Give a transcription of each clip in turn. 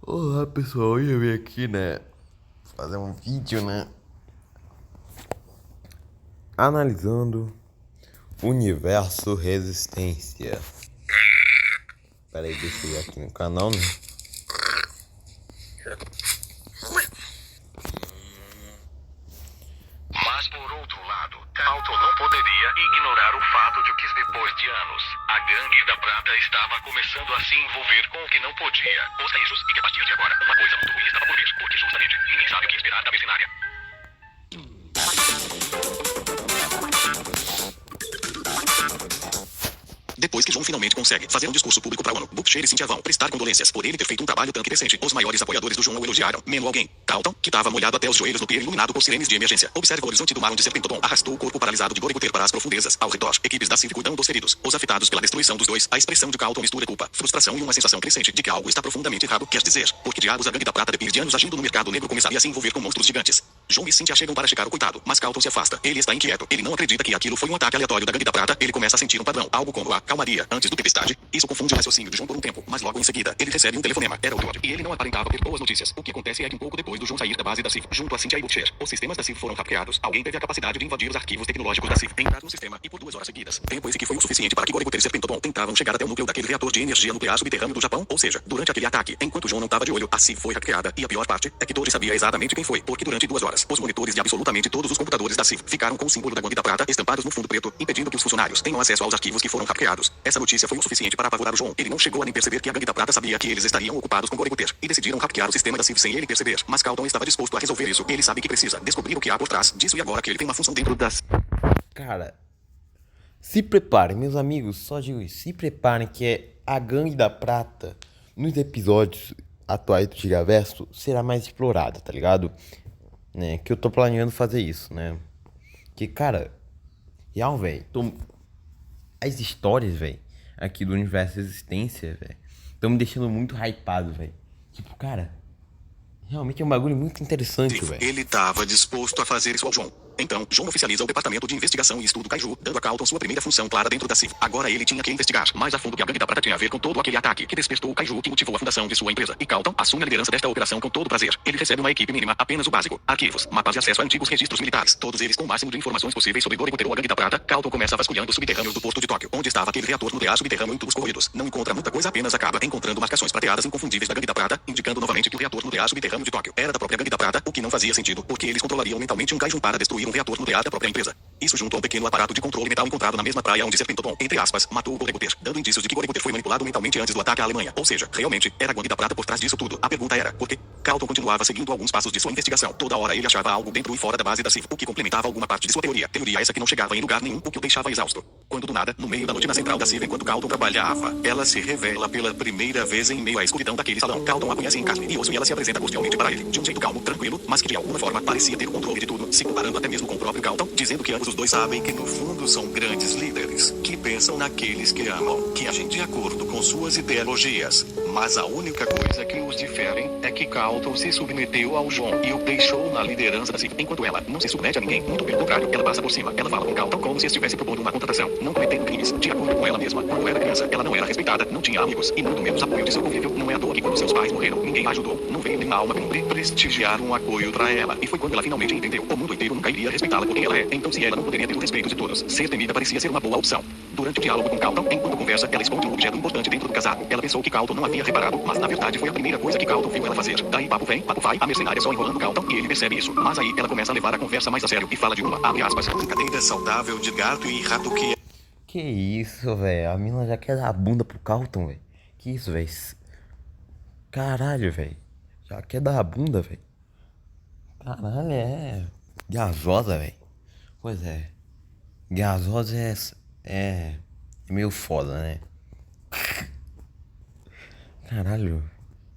Olá pessoal, hoje eu vim aqui, né, fazer um vídeo, né, analisando o universo resistência. Pera aí, deixa eu ir aqui no canal, né. Mas por outro lado, Carlton não poderia ignorar o fato de que depois de anos, a Gangue da Prata estava começando a se envolver com o que não podia, os riscos, e que a partir de agora, uma coisa muito ruim estava por vir, porque justamente, ninguém sabe o que esperar da mercenária. Depois que John finalmente consegue fazer um discurso público para a ONU, Butcher e Cynthia vão prestar condolências por ele ter feito um trabalho tanto decente. Os maiores apoiadores do John o elogiaram, menos alguém. Carlton, que estava molhado até os joelhos no pier iluminado por sirenes de emergência. Observa o horizonte do mar onde Serpentobon arrastou o corpo paralisado de Goriguter para as profundezas. Ao redor, equipes da CIV cuidam dos feridos, os afetados pela destruição dos dois. A expressão de Carlton mistura culpa, frustração e uma sensação crescente de que algo está profundamente errado. Quer dizer, porque diabos a Gangue da Prata depois de anos agindo no mercado negro começaria a se envolver com monstros gigantes. John e Cynthia chegam para checar o coitado, mas Carlton se afasta. Ele está inquieto. Ele não acredita que aquilo foi um ataque aleatório da Gangue da Prata. Ele começa a sentir um padrão, algo como a calmaria antes do tempestade. Isso confunde o raciocínio de John por um tempo, mas logo em seguida, ele recebe um telefonema. Era o Thor, e ele não aparentava ter boas notícias. O que acontece é que um pouco depois do John sair da base da CIV, junto a Cynthia e Butcher, os sistemas da CIV foram hackeados. Alguém teve a capacidade de invadir os arquivos tecnológicos da CIV, entrar no sistema e por 2 horas seguidas. Tempo esse que foi o suficiente para que Goriguter e Serpentobon tentavam chegar até o núcleo daquele reator de energia nuclear subterrâneo do Japão. Ou seja, durante aquele ataque, enquanto John não estava de olho, a CIV foi hackeada. E a pior parte é que Thor sabia exatamente quem foi, porque durante 2 horas, os monitores de absolutamente todos os computadores da CIV ficaram com o símbolo da Gangue da Prata estampados no fundo preto, impedindo que os funcionários tenham acesso aos arquivos que foram hackeados. Essa notícia foi o suficiente para apavorar o John. Ele não chegou a nem perceber que a Gangue da Prata sabia que eles estariam ocupados com Goriguter e decidiram hackear o sistema da CIV sem ele perceber. Mas Carlton estava disposto a resolver isso. Ele sabe que precisa descobrir o que há por trás disso e agora que ele tem uma função dentro das... Cara, se preparem, meus amigos, só digo isso, se preparem que é a Gangue da Prata nos episódios atuais do Giraverso será mais explorada, tá ligado? Né, que eu tô planejando fazer isso, né? Que, cara, real, velho, as histórias, velho, aqui do universo Existência, velho, estão me deixando muito hypado, velho. Tipo, cara, realmente é um bagulho muito interessante, velho. Ele estava disposto a fazer isso ao John. Então, John oficializa o Departamento de Investigação e Estudo Kaiju, dando a Carlton sua primeira função clara dentro da CIV. Agora ele tinha que investigar mais a fundo que a Gangue da Prata tinha a ver com todo aquele ataque que despertou o Kaiju que motivou a fundação de sua empresa. E Carlton assume a liderança desta operação com todo prazer. Ele recebe uma equipe mínima, apenas o básico: arquivos, mapas de acesso a antigos registros militares, todos eles com o máximo de informações possíveis sobre Goriguter ou a Gangue da Prata. Carlton começa vasculhando os subterrâneos do porto de Tóquio, onde estava aquele reator nuclear subterrâneo em tubos corridos. Não encontra muita coisa, apenas acaba encontrando marcações prateadas inconfundíveis da Gangue da Prata, indicando novamente que o reator nuclear subterrâneo de Tóquio era da própria Gangue da Prata, o que não fazia sentido, porque eles controlariam mentalmente um Kaiju para destruir um reator nuclear da própria empresa. Isso junto a um pequeno aparato de controle mental encontrado na mesma praia onde Serpentobon, entre aspas, matou o Goriguter, dando indícios de que Goriguter foi manipulado mentalmente antes do ataque à Alemanha. Ou seja, realmente, era a Gangue da Prata por trás disso tudo. A pergunta era, por que? Carlton continuava seguindo alguns passos de sua investigação. Toda hora ele achava algo dentro e fora da base da CIV, o que complementava alguma parte de sua teoria. Teoria essa que não chegava em lugar nenhum, o que o deixava exausto. Quando do nada, no meio da noite na central da CIV, enquanto Carlton trabalhava, ela se revela pela primeira vez em meio à escuridão daquele salão. Carlton a conhece em carne e osso e ela se apresenta cordialmente para ele, de um jeito calmo, tranquilo, mas que de alguma forma parecia ter o controle de tudo, se comparando até mesmo com o próprio Carlton, dizendo que ambos os dois sabem que no fundo são grandes líderes, que pensam naqueles que amam, que agem de acordo com suas ideologias. Mas a única coisa que os diferem é que Carlton se submeteu ao John e o deixou na liderança da CIV, enquanto ela não se submete a ninguém, muito pelo contrário, ela passa por cima. Ela fala com Carlton como se estivesse propondo uma contratação, não cometendo crimes, de acordo com ela mesma. Quando era criança, ela não era respeitada, não tinha amigos e muito menos apoio de seu convívio. Não é à toa que quando seus pais morreram, ninguém a ajudou, não veio nem na alma cumprir, prestigiar um apoio pra ela. E foi quando ela finalmente entendeu, o mundo inteiro nunca iria respeitá-la por quem ela é. Então se ela não poderia ter o respeito de todos, ser temida parecia ser uma boa opção. Durante o diálogo com Carlton, enquanto conversa, ela esconde um objeto importante dentro do casaco. Ela pensou que Carlton não havia reparado, mas na verdade foi a primeira coisa que Carlton viu ela fazer. Daí papo vem, papo vai, a mercenária só enrolando Carlton e ele percebe isso. Mas aí ela começa a levar a conversa mais a sério e fala de uma, abre aspas, brincadeira saudável de gato e rato Que isso, velho, a mina já quer dar a bunda pro Carlton, velho. Que isso, velho. Caralho, velho. Já quer dar a bunda, velho. Caralho, é gasosa, velho. Pois é. Gasosa é meio foda, né? Caralho.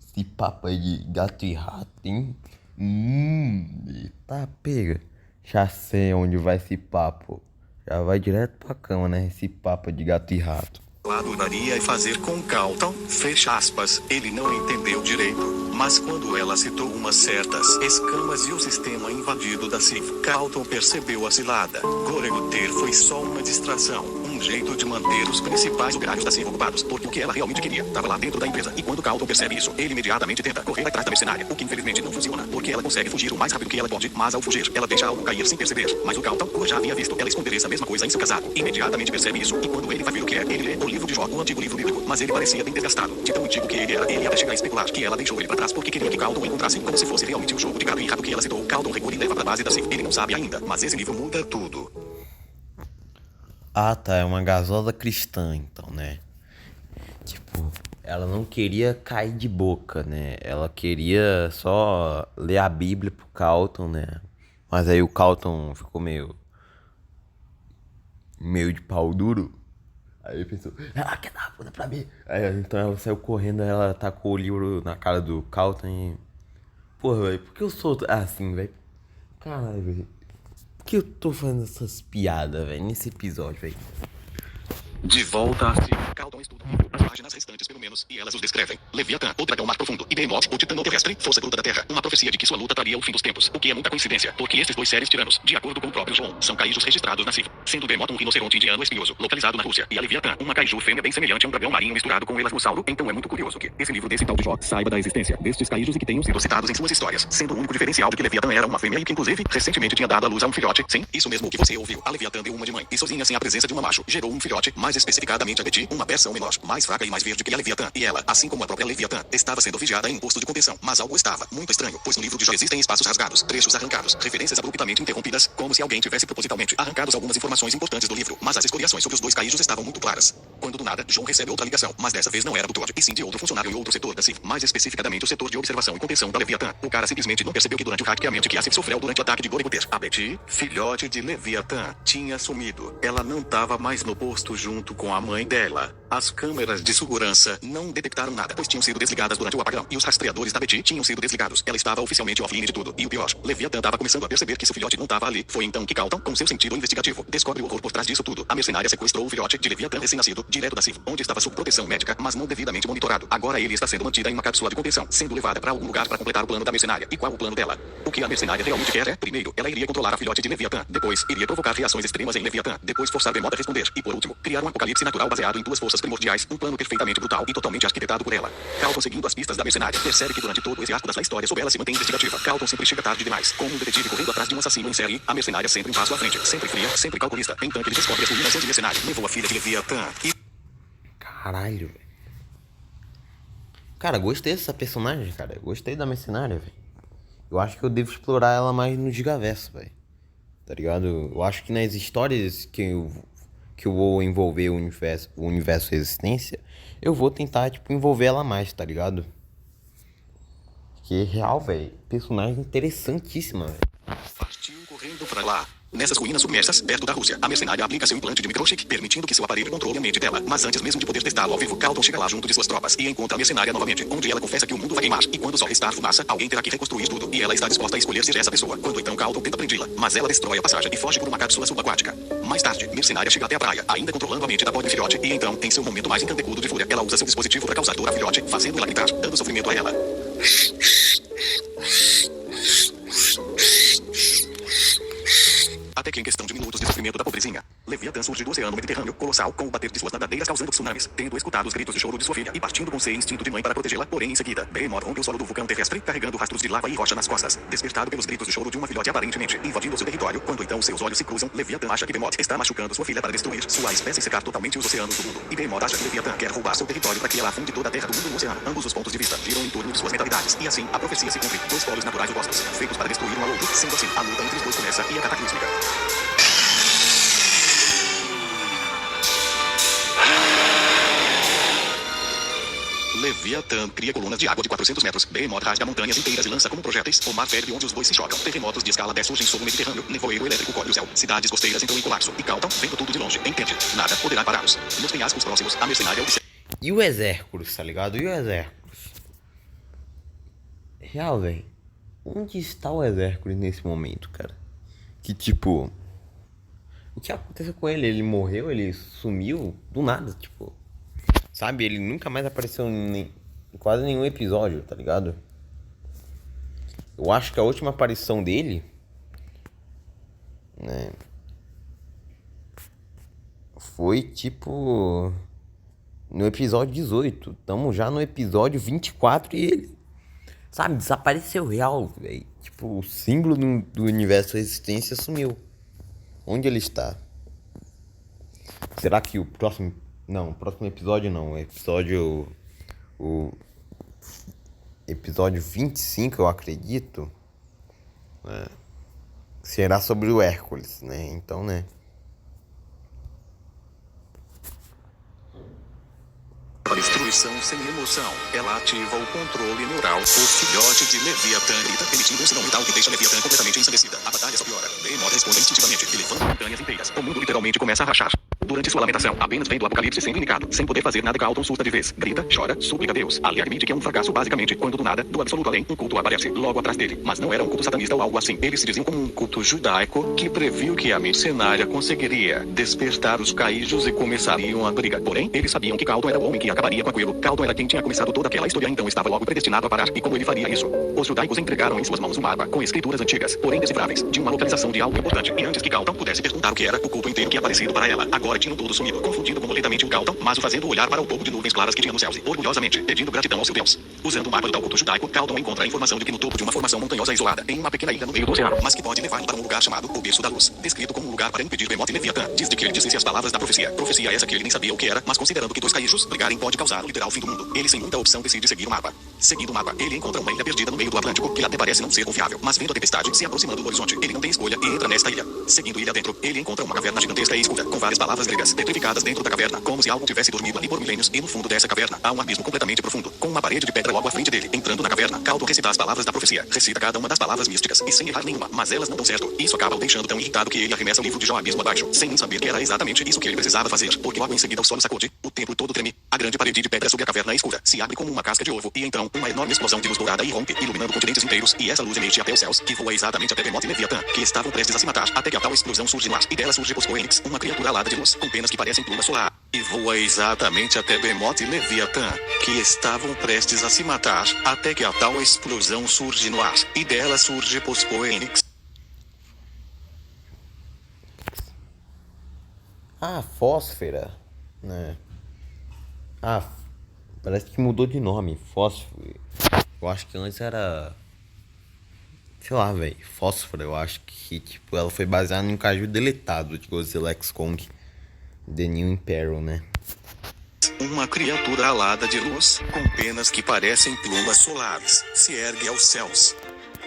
Esse papo aí de gato e rato, hein? Eita pega. Já sei onde vai esse papo. Já vai direto pra cama, né? Esse papo de gato e rato. adoraria fazer com Carlton, fecha aspas, ele não entendeu direito, mas quando ela citou umas certas escamas e o sistema invadido da CIV, Carlton percebeu a cilada. Goriguter foi só uma distração, um jeito de manter os principais operários da Silva ocupados, porque o que ela realmente queria estava lá dentro da empresa. E quando Carlton percebe isso, ele imediatamente tenta correr atrás da mercenária, o que infelizmente não funciona, porque ela consegue fugir o mais rápido que ela pode, mas ao fugir, ela deixa algo cair sem perceber. Mas o Carlton já havia visto ela esconder essa mesma coisa em seu casaco. Imediatamente percebe isso, e quando ele vai ver o que é, ele lê o livro de Jó, o antigo livro bíblico, mas ele parecia bem desgastado. De tão antigo que ele era, ele até chegar a especular que ela deixou ele pra trás porque queria que Carlton o encontrasse como se fosse realmente um jogo de gato e rato que ela citou. Carlton regula e leva pra base da Sif. Ele não sabe ainda, mas esse livro muda tudo. Ah, tá, é uma gasosa cristã, então, né? Tipo, ela não queria cair de boca, né? Ela queria só ler a Bíblia pro Carlton, né? Mas aí o Carlton ficou meio de pau duro. Aí ele pensou, ela quer dar a bunda pra mim. Aí, então ela saiu correndo, ela tacou o livro na cara do Carlton e... Porra, velho, por que eu sou assim, velho? Caralho, velho. Por que eu tô fazendo essas piadas, velho, nesse episódio, velho? De volta a si. Carlton estuda as páginas restantes, pelo menos, e elas os descrevem. Leviatã, o dragão mar profundo, e Behemoth, o titã terrestre, força bruta da terra. Uma profecia de que sua luta traria o fim dos tempos, o que é muita coincidência, porque estes dois seres tiranos, de acordo com o próprio João, são caijus registrados na Sif, sendo Behemoth um rinoceronte indiano espinhoso, localizado na Rússia, e a Leviatã, uma kaiju fêmea bem semelhante a um dragão marinho misturado com um elasmossauro. Então é muito curioso que esse livro desse tal de Jó saiba da existência destes kaijus e que tenham sido citados em suas histórias, sendo o único diferencial de que Leviatã era uma fêmea e que inclusive recentemente tinha dado à luz a um filhote. Sim, isso mesmo que você ouviu. A Leviatã deu uma de mãe e sozinha sem a presença de uma macho, gerou um filhote, mais especificadamente a Betty, uma versão menor, mais fraca e mais verde que a Leviatã, e ela, assim como a própria Leviatã, estava sendo vigiada em um posto de contenção, mas algo estava muito estranho, pois no livro de Jó existem espaços rasgados, trechos arrancados, referências abruptamente interrompidas, como se alguém tivesse propositalmente arrancado algumas informações importantes do livro, mas as escoriações sobre os dois caijos estavam muito claras. Quando do nada, João recebe outra ligação, mas dessa vez não era do Todd, e sim de outro funcionário em outro setor da Sif, mais especificamente o setor de observação e contenção da Leviatã. O cara simplesmente não percebeu que durante o hackeamento que a Sif sofreu durante o ataque de Goriguter, a Betty, filhote de Leviatã, tinha sumido. Ela não estava mais no posto junto com a mãe dela. As câmeras de segurança não detectaram nada, pois tinham sido desligadas durante o apagão, e os rastreadores da Betty tinham sido desligados. Ela estava oficialmente offline de tudo, e o pior, Leviatã estava começando a perceber que seu filhote não estava ali. Foi então que Carlton, com seu sentido investigativo, descobre o horror por trás disso tudo. A mercenária sequestrou o filhote de Leviatã recém-nascido, direto da Sif, onde estava sob proteção médica, mas não devidamente monitorado. Agora ele está sendo mantida em uma cápsula de contenção, sendo levada para algum lugar para completar o plano da mercenária. E qual o plano dela? O que a mercenária realmente quer é, primeiro, ela iria controlar a filhote de Leviatã, depois, iria provocar reações extremas em Leviatã, depois forçar Behemoth a responder, e por último, criar um apocalipse natural baseado em duas forças primordiais, um plano perfeitamente brutal e totalmente arquitetado por ela. Carlton, seguindo as pistas da mercenária, percebe que durante todo esse arco da história sobre ela se mantém investigativa. Carlton sempre chega tarde demais, como um detetive correndo atrás de um assassino em série, a mercenária sempre um passo à frente, sempre fria, sempre calculista. Então ele descobre as ruínas onde o mercenário levou a filha de Leviatã e... Caralho, velho. Cara, gostei dessa personagem, cara. Gostei da mercenária, velho. Eu acho que eu devo explorar ela mais no Gigaverso, velho. Tá ligado? Eu acho que nas histórias que eu vou envolver o universo Resistência, eu vou tentar, tipo, envolver ela mais, tá ligado? Que real, velho. Personagem interessantíssima, velho. partiu correndo pra lá. Nessas ruínas submersas, perto da Rússia, a mercenária aplica seu implante de microchip, permitindo que seu aparelho controle a mente dela. Mas antes mesmo de poder testá-lo ao vivo, Carlton chega lá junto de suas tropas e encontra a mercenária novamente, onde ela confessa que o mundo vai queimar, e quando só restar fumaça, alguém terá que reconstruir tudo, e ela está disposta a escolher ser essa pessoa. Quando então Carlton tenta prendê-la, mas ela destrói a passagem e foge por uma cápsula subaquática. Mais tarde, mercenária chega até a praia, ainda controlando a mente da pobre filhote, e então, em seu momento mais encantecudo de fúria, ela usa seu dispositivo para causar dor à filhote, fazendo ela gritar, dando sofrimento a ela. Até que em questão de minutos de sofrimento da pobrezinha, Leviatã surge do oceano Mediterrâneo, colossal, com o bater de suas nadadeiras causando tsunamis, tendo escutado os gritos de choro de sua filha e partindo com seu instinto de mãe para protegê-la. Porém, em seguida, Behemoth rompe o solo do vulcão terrestre, carregando rastros de lava e rocha nas costas. Despertado pelos gritos de choro de uma filhote aparentemente invadindo seu território, quando então seus olhos se cruzam, Leviatã acha que Behemoth está machucando sua filha para destruir sua espécie e secar totalmente os oceanos do mundo. E Behemoth acha que Leviatã quer roubar seu território para que ela afunde toda a terra do mundo no oceano. Ambos os pontos de vista giram em torno de suas mentalidades, e assim, a profecia se cumpre. Dois polos naturais opostos, feitos para destruir um ao outro. Sendo assim, a luta entre os dois começa e é cataclísmica. Leviatã cria colunas de água de 400 metros. Behemoth rasga montanhas inteiras e lança como projéteis o mar ferve onde os dois se chocam. Terremotos de escala 10 surgem sobre o Mediterrâneo. Nevoeiro elétrico cobre o céu. Cidades costeiras entram em colapso. E Carlton, vendo tudo de longe, entende. Nada poderá pará-los. Nos penhascos próximos, a mercenária observa. E o Exérculos, tá ligado? E o Exérculos? Real, velho. Onde está o Exérculos nesse momento, cara? Que tipo... O que aconteceu com ele? Ele morreu? Ele sumiu? Do nada, tipo... Sabe? Ele nunca mais apareceu em quase nenhum episódio, tá ligado? Eu acho que a última aparição dele... né, foi tipo no episódio 18. Tamo já no episódio 24 e ele, sabe, desapareceu real, velho. Tipo, o símbolo do universo Resistência sumiu. Onde ele está? Será que o próximo. Não, o próximo episódio não. O episódio. O episódio 25, eu acredito. Será sobre o Hércules, né? Então, né? Para destruição sem emoção, ela ativa o controle neural. O filhote de Leviatã grita, permitindo um sinal mental que deixa Leviatã completamente ensandecida. A batalha só piora. Behemoth responde instintivamente e levanta montanhas inteiras. O mundo literalmente começa a rachar. Durante sua lamentação, apenas vendo o apocalipse sendo indicado, sem poder fazer nada, Galton surta de vez. Grita, chora, suplica a Deus. Ali admite que é um fracasso basicamente, quando do nada, do absoluto além, um culto aparece logo atrás dele. Mas não era um culto satanista ou algo assim. Eles se diziam como um culto judaico que previu que a mercenária conseguiria despertar os caíjos e começariam a briga. Porém, eles sabiam que Galton era o homem que acabaria com aquilo. Galton era quem tinha começado toda aquela história, então estava logo predestinado a parar. E como ele faria isso? Os judaicos entregaram em suas mãos um mapa com escrituras antigas, porém decifráveis, de uma localização de algo importante. E antes que Galton pudesse perguntar o que era, o culto inteiro tinha aparecido para ela. Agora tinham todos sumido, confundindo completamente o Galton, mas o fazendo olhar para o povo de nuvens claras que tinha nos céus e, orgulhosamente, pedindo gratidão ao seu Deus. Usando o mapa do tal culto judaico, Galton encontra a informação de que no topo de uma formação montanhosa isolada, em uma pequena ilha no meio do oceano, mas que pode levá-lo para um lugar chamado o Berço da Luz, descrito como um lugar para impedir Behemoth e Leviatã. Diz de que ele dissesse as palavras da profecia. Profecia essa que ele nem sabia o que era, mas considerando que dois caíjos brigarem pode causar o literal fim do mundo. Ele sem muita opção decide seguir o mapa. Seguindo o mapa, ele encontra uma ilha perdida no meio do Atlântico, que até parece não ser confiável, mas vendo a tempestade se aproximando do horizonte, ele não tem escolha e entra nesta ilha. Seguindo ilha dentro, ele encontra uma caverna gigantesca e escura, com várias palavras gregas petrificadas dentro da caverna, como se algo tivesse dormido ali por milênios, e no fundo dessa caverna há um abismo completamente profundo, com uma parede de pedra logo à frente dele. Entrando na caverna, Galton recita as palavras da profecia, recita cada uma das palavras místicas, e sem errar nenhuma, mas elas não dão certo. Isso acaba o deixando tão irritado que ele arremessa o livro de Jó abismo abaixo, sem nem saber que era exatamente isso que ele precisava fazer, porque logo em seguida o solo sacode, o templo todo treme, a grande parede de pedra sobre a caverna escura se abre como uma casca de ovo, e então uma enorme explosão de luz dourada irrompe, iluminando continentes inteiros, e essa luz emite até os céus, que voa exatamente até Behemoth e Leviatã, que estavam prestes a se matar, até que a tal explosão surge no ar, e dela surge Poscoenix, uma criatura alada de luz, com penas que parecem pluma solar, e voa exatamente até Behemoth e Leviatã, que estavam prestes a se matar, até que a tal explosão surge no ar, e dela surge Poscoenix. Ah, Fósfera, né? Ah, parece que mudou de nome, Fósforo. Eu acho que antes era, sei lá, velho, Fósfora. Eu acho que, tipo, ela foi baseada num caju deletado de Godzilla X Kong, The New Imperial, né? Uma criatura alada de luz, com penas que parecem plumas solares, se ergue aos céus.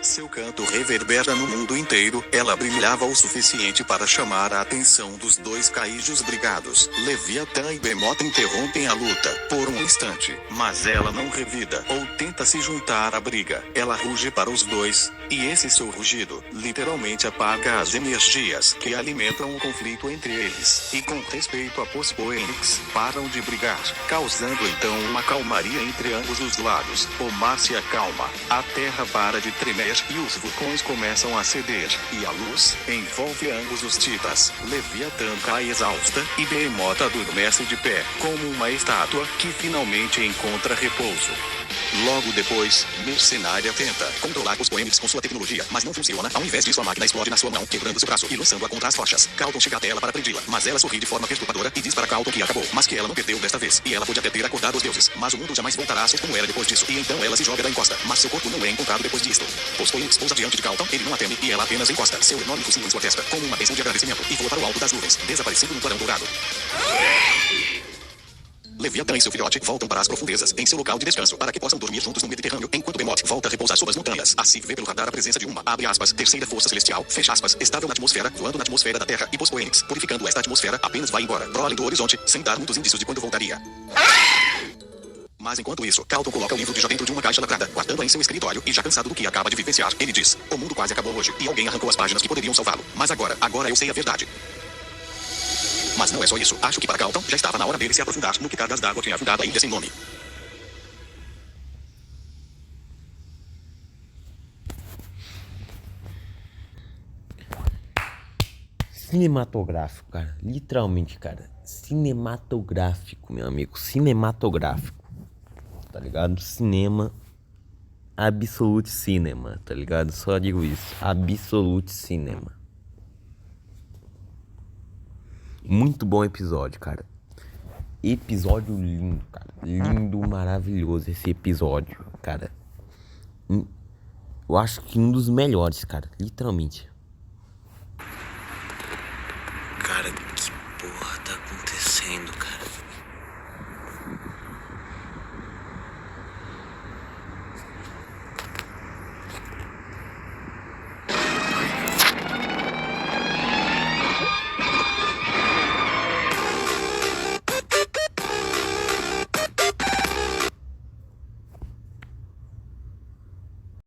Seu canto reverbera no mundo inteiro, ela brilhava o suficiente para chamar a atenção dos dois caíjos brigados. Leviatã e Behemoth interrompem a luta, por um instante, mas ela não revida, ou tenta se juntar à briga. Ela ruge para os dois, e esse seu rugido, literalmente apaga as energias que alimentam o conflito entre eles. E com respeito a Poscoenix, param de brigar, causando então uma calmaria entre ambos os lados. O mar se acalma, a terra para de tremer, e os vulcões começam a ceder, e a luz envolve ambos os titas. Leviatã cai exausta, e Behemoth adormece de pé, como uma estátua que finalmente encontra repouso. Logo depois, Mercenária tenta controlar os Poscoenix com sua tecnologia, mas não funciona. Ao invés disso, a máquina explode na sua mão, quebrando seu braço e lançando-a contra as rochas. Galton chega até ela para prendê-la, mas ela sorri de forma perturbadora e diz para Galton que acabou, mas que ela não perdeu desta vez, e ela pode até ter acordado os deuses, mas o mundo jamais voltará a ser como era depois disso. E então ela se joga da encosta, mas seu corpo não é encontrado depois disto. Poscoenix pousa diante de Galton, ele não a teme, e ela apenas encosta seu enorme focinho em sua testa, como uma bênção de agradecimento, e voa para o alto das nuvens, desaparecendo no clarão dourado. Leviatã e seu filhote voltam para as profundezas, em seu local de descanso, para que possam dormir juntos no Mediterrâneo, enquanto Behemoth volta a repousar sobre as montanhas. Assim vê pelo radar a presença de uma, abre aspas, terceira força celestial, fecha aspas, estável na atmosfera, voando na atmosfera da Terra, e Poscoenix, purificando esta atmosfera, apenas vai embora, pro além do horizonte, sem dar muitos indícios de quando voltaria. Mas enquanto isso, Galton coloca o livro de Jó dentro de uma caixa lacrada, guardando-a em seu escritório, e já cansado do que acaba de vivenciar, ele diz: o mundo quase acabou hoje, e alguém arrancou as páginas que poderiam salvá-lo. Mas agora eu sei a verdade. Mas não é só isso. Acho que para Galton já estava na hora dele se aprofundar no que cargas d'água tinha afundado a ilha sem nome. Cinematográfico, cara. Literalmente, cara. Cinematográfico, meu amigo. Cinematográfico. Tá ligado? Cinema. Absolute Cinema, tá ligado? Só digo isso. Absolute Cinema. Muito bom episódio, cara. Episódio lindo, cara. Lindo, maravilhoso esse episódio, cara. Eu acho que um dos melhores, cara. Literalmente. Cara, que porra tá acontecendo, cara?